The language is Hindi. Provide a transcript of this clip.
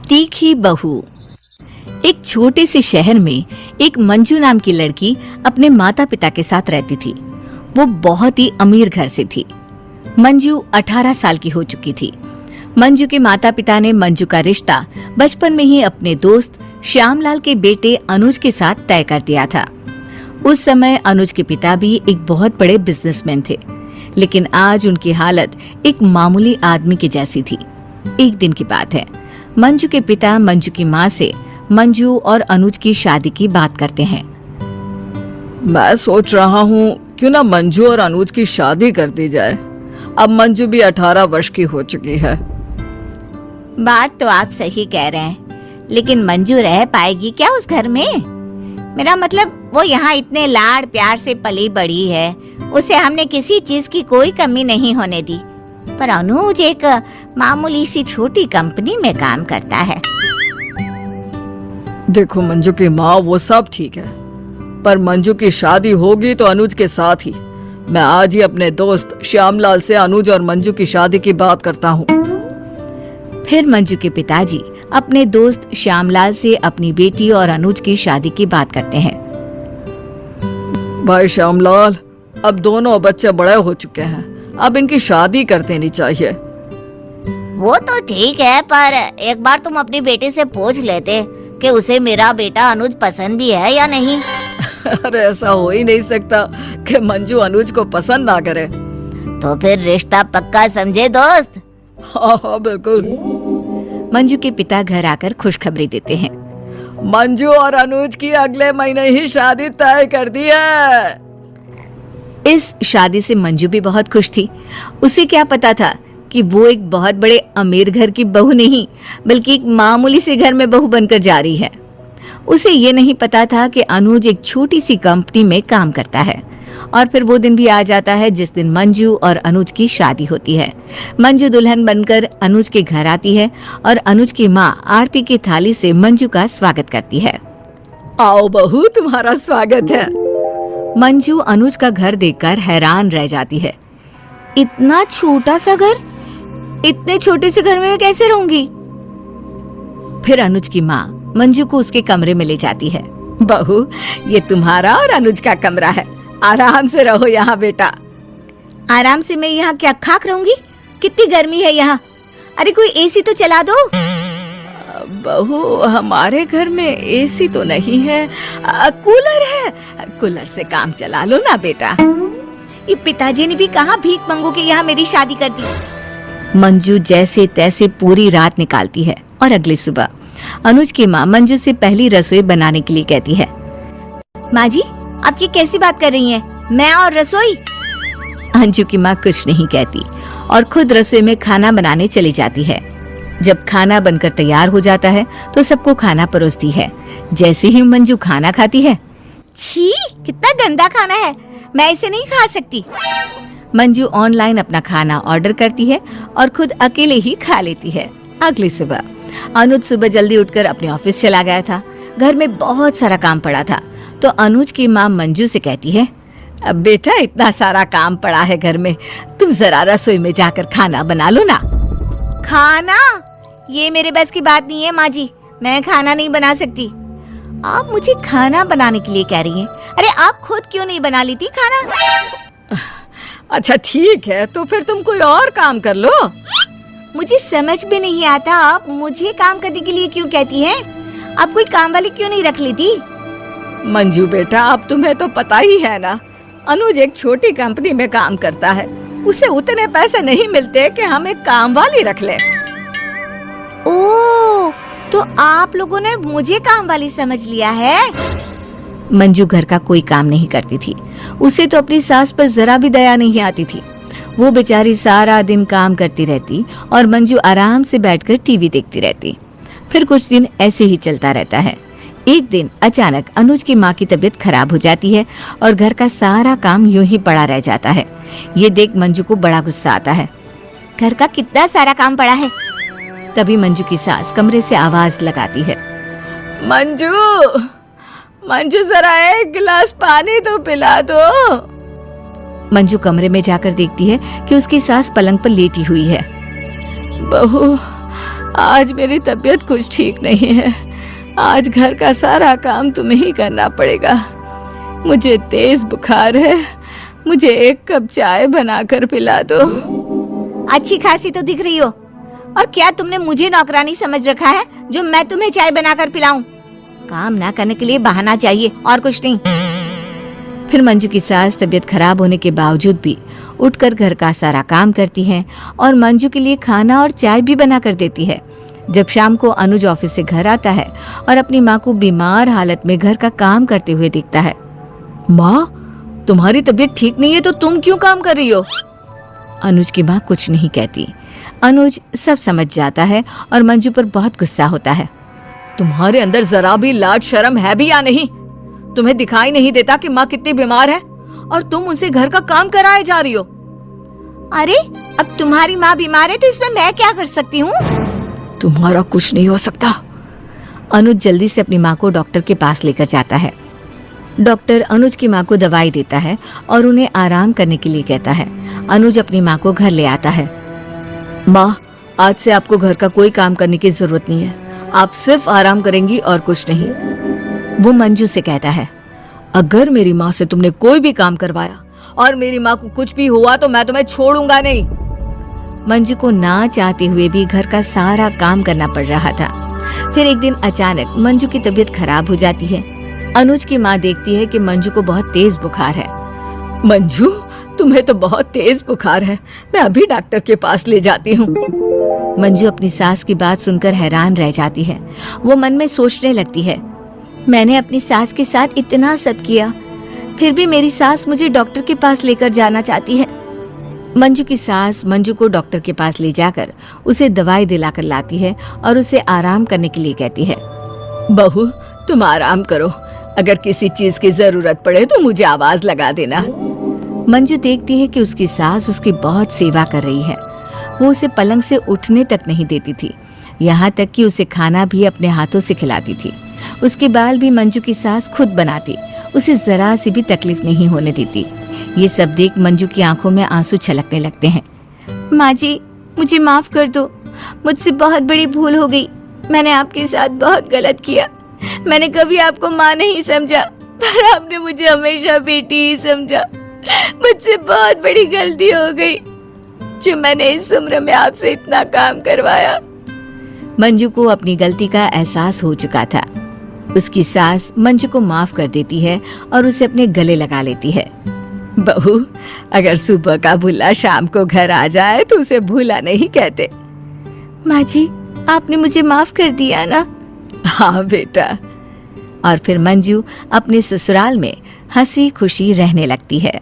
तीखी बहू। एक छोटे से शहर में एक मंजू नाम की लड़की अपने माता पिता के साथ रहती थी। वो बहुत ही अमीर घर से थी। मंजू 18 साल की हो चुकी थी। मंजू के माता पिता ने मंजू का रिश्ता बचपन में ही अपने दोस्त श्यामलाल के बेटे अनुज के साथ तय कर दिया था। उस समय अनुज के पिता भी एक बहुत बड़े बिजनेसमैन थे, लेकिन आज उनकी हालत एक मामूली आदमी की जैसी थी। एक दिन की बात है, मंजू के पिता मंजू की माँ से मंजू और अनुज की शादी की बात करते हैं। मैं सोच रहा हूँ क्यों ना मंजू और अनुज की शादी कर दी जाए। अब मंजू भी 18 वर्ष की हो चुकी है। बात तो आप सही कह रहे हैं, लेकिन मंजू रह पाएगी क्या उस घर में? मेरा मतलब वो यहाँ इतने लाड़ प्यार से पली बड़ी है, उसे हमने किसी चीज की कोई कमी नहीं होने दी। पर अनुज एक मामूली सी छोटी कंपनी में काम करता है। देखो मंजू की माँ, वो सब ठीक है, पर मंजू की शादी होगी तो अनुज के साथ ही। मैं आज ही अपने दोस्त श्यामलाल से अनुज और मंजू की शादी की बात करता हूँ। फिर मंजू के पिताजी अपने दोस्त श्यामलाल से अपनी बेटी और अनुज की शादी की बात करते हैं। भाई श्यामलाल, अब दोनों बच्चे बड़े हो चुके हैं, अब इनकी शादी कर देनी चाहिए। वो तो ठीक है, पर एक बार तुम अपनी बेटी से पूछ लेते कि उसे मेरा बेटा अनुज पसंद भी है या नहीं। अरे ऐसा हो ही नहीं सकता कि मंजू अनुज को पसंद ना करे। तो फिर रिश्ता पक्का समझे दोस्त। हाँ बिल्कुल। मंजू के पिता घर आकर खुशखबरी देते हैं। मंजू और अनुज की अगले महीने ही शादी तय कर दी है। इस शादी से मंजू भी बहुत खुश थी। उसे क्या पता था कि वो एक बहुत बड़े अमीर घर की बहू नहीं, बल्कि एक मामूली से घर में बहू बनकर जा रही है। उसे ये नहीं पता था कि अनुज एक छोटी सी कंपनी में काम करता है। और फिर वो दिन भी आ जाता है जिस दिन मंजू और अनुज की शादी होती है। मंजू दुल्हन बनकर अनुज के घर आती है और अनुज की माँ आरती की थाली से मंजू का स्वागत करती है। आओ बहू, तुम्हारा स्वागत है। मंजू अनुज का घर देखकर हैरान रह जाती है। इतना छोटा सा घर, इतने छोटे से घर में मैं कैसे रहूंगी? फिर अनुज की माँ मंजू को उसके कमरे में ले जाती है। बहू, ये तुम्हारा और अनुज का कमरा है, आराम से रहो यहाँ बेटा। आराम से मैं यहाँ क्या खाक रहूंगी? कितनी गर्मी है यहाँ। अरे कोई एसी तो चला दो। बहू, हमारे घर में एसी तो नहीं है, कूलर है। कूलर से काम चला लो ना बेटा। ये पिताजी ने भी कहा भीख मांगो के यहाँ मेरी शादी कर दी। मंजू जैसे तैसे पूरी रात निकालती है और अगली सुबह अनुज की माँ मंजू से पहली रसोई बनाने के लिए कहती है। माँ जी, आप ये कैसी बात कर रही हैं? मैं और रसोई? अंजू की माँ कुछ नहीं कहती और खुद रसोई में खाना बनाने चली जाती है। जब खाना बनकर तैयार हो जाता है तो सबको खाना परोसती है। जैसे ही मंजू खाना खाती है, छी, कितना गंदा खाना है, मैं इसे नहीं खा सकती। मंजू ऑनलाइन अपना खाना ऑर्डर करती है और खुद अकेले ही खा लेती है। अगली सुबह अनुज सुबह जल्दी उठकर अपने ऑफिस चला गया था। घर में बहुत सारा काम पड़ा था, तो अनुज की माँ मंजू से कहती है, अब बेटा इतना सारा काम पड़ा है घर में, तुम जरा रसोई में जाकर खाना बना लो ना। खाना? ये मेरे बस की बात नहीं है माँ जी, मैं खाना नहीं बना सकती। आप मुझे खाना बनाने के लिए कह रही हैं? अरे आप खुद क्यों नहीं बना लेती खाना? अच्छा ठीक है, तो फिर तुम कोई और काम कर लो। मुझे समझ में नहीं आता, आप मुझे काम करने के लिए क्यों कहती हैं? आप कोई काम वाली क्यों नहीं रख लेती? मंजू बेटा, अब तुम्हें तो पता ही है ना, अनुज एक छोटी कंपनी में काम करता है, उसे उतने पैसे नहीं मिलते कि हम एक काम वाली रख ले। ओह, तो आप लोगों ने मुझे काम वाली समझ लिया है। मंजू घर का कोई काम नहीं करती थी। उसे तो अपनी सास पर जरा भी दया नहीं आती थी। वो बेचारी सारा दिन काम करती रहती और मंजू आराम से बैठकर टीवी देखती रहती। फिर कुछ दिन ऐसे ही चलता रहता है। एक दिन अचानक अनुज की माँ की तबीयत खराब हो जाती है और घर का सारा काम यूं ही पड़ा रह जाता है। ये देख मंजू को बड़ा गुस्सा आता है। घर का कितना सारा काम पड़ा है। तभी मंजू की सास कमरे से आवाज लगाती है, मंजू, मंजू जरा एक गिलास पानी तो पिला दो। मंजू कमरे में जाकर देखती है कि उसकी सास पलंग पर लेटी हुई है। बहू, आज मेरी तबीयत कुछ ठीक नहीं है। आज घर का सारा काम तुम्हें ही करना पड़ेगा। मुझे तेज बुखार है, मुझे एक कप चाय बनाकर पिला दो। अच्छी खासी तो दिख रही हो, और क्या तुमने मुझे नौकरानी समझ रखा है जो मैं तुम्हें चाय बनाकर पिलाऊं? काम ना करने के लिए बहाना चाहिए और कुछ नहीं। फिर मंजू की सास तबीयत खराब होने के बावजूद भी उठकर घर का सारा काम करती है और मंजू के लिए खाना और चाय भी बना कर देती है। जब शाम को अनुज ऑफिस से घर आता है और अपनी माँ को बीमार हालत में घर का काम करते हुए देखता है। माँ, तुम्हारी तबीयत ठीक नहीं है तो तुम क्यों काम कर रही हो? अनुज की माँ कुछ नहीं कहती। अनुज सब समझ जाता है और मंजू पर बहुत गुस्सा होता है। तुम्हारे अंदर जरा भी लाज शर्म है भी या नहीं? तुम्हें दिखाई नहीं देता कि माँ कितनी बीमार है और तुम उनसे घर का काम कराए जा रही हो? अरे, अब तुम्हारी माँ बीमार है तो इसमें मैं क्या कर सकती हूँ? तुम्हारा कुछ नहीं हो सकता। अनुज जल्दी से अपनी माँ को डॉक्टर के पास लेकर जाता है। डॉक्टर अनुज की माँ को दवाई देता है और उन्हें आराम करने के लिए कहता है। अनुज अपनी माँ को घर ले आता है। माँ, आज से आपको घर का कोई काम करने की जरूरत नहीं है। आप सिर्फ आराम करेंगी और कुछ नहीं। वो मंजू से कहता है। अगर मेरी माँ से तुमने कोई भी काम करवाया और मेरी माँ को कुछ भी हुआ तो मैं तुम्हें छोड़ूंगा नहीं। मंजू को ना चाहते हुए भी घर का सारा काम करना पड़ रहा था। फिर एक दिन अचानक मंजू की तबीयत खराब हो जाती है। अनुज की माँ देखती है कि मंजू को बहुत तेज बुखार है। मंजू, तुम्हें तो बहुत तेज बुखार है, मैं अभी डॉक्टर के पास ले जाती हूँ। मंजू अपनी सास की बात सुनकर हैरान रह जाती है। वो मन में सोचने लगती है, मैंने अपनी सास के साथ इतना सब किया, फिर भी मेरी सास मुझे डॉक्टर के पास लेकर जाना चाहती है। मंजू की सास मंजू को डॉक्टर के पास ले जाकर उसे दवाई दिलाकर लाती है और उसे आराम करने के लिए कहती है। बहू, तुम आराम करो, अगर किसी चीज की जरूरत पड़े तो मुझे आवाज लगा देना। मंजू देखती है कि उसकी सास उसकी बहुत सेवा कर रही है। वो उसे पलंग से उठने तक नहीं देती थी, यहाँ तक कि उसे खाना भी अपने हाथों से खिलाती थी। उसके बाल भी मंजू की सास खुद बनाती, उसे जरा सी भी तकलीफ नहीं होने देती। ये सब देख मंजू की आंखों में आंसू छलकने लगते हैं। माँ जी, मुझे माफ कर दो, मुझसे बहुत बड़ी भूल हो गई। मैंने आपके साथ बहुत गलत किया। मैंने कभी आपको माँ नहीं समझा, पर आपने मुझे हमेशा बेटी ही समझा। मुझसे बहुत बड़ी गलती हो गई जो मैंने इस उम्र में आपसे इतना काम करवाया। मंजू को अपनी गलती का एहसास हो चुका था। उसकी सास मंजू को माफ कर देती है और उसे अपने गले लगा लेती है। बहू, अगर सुबह का भूला शाम को घर आ जाए तो उसे भूला नहीं कहते। माँ जी, आपने मुझे माफ कर दिया ना? हाँ बेटा। और फिर मंजू अपने ससुराल में हंसी खुशी रहने लगती है।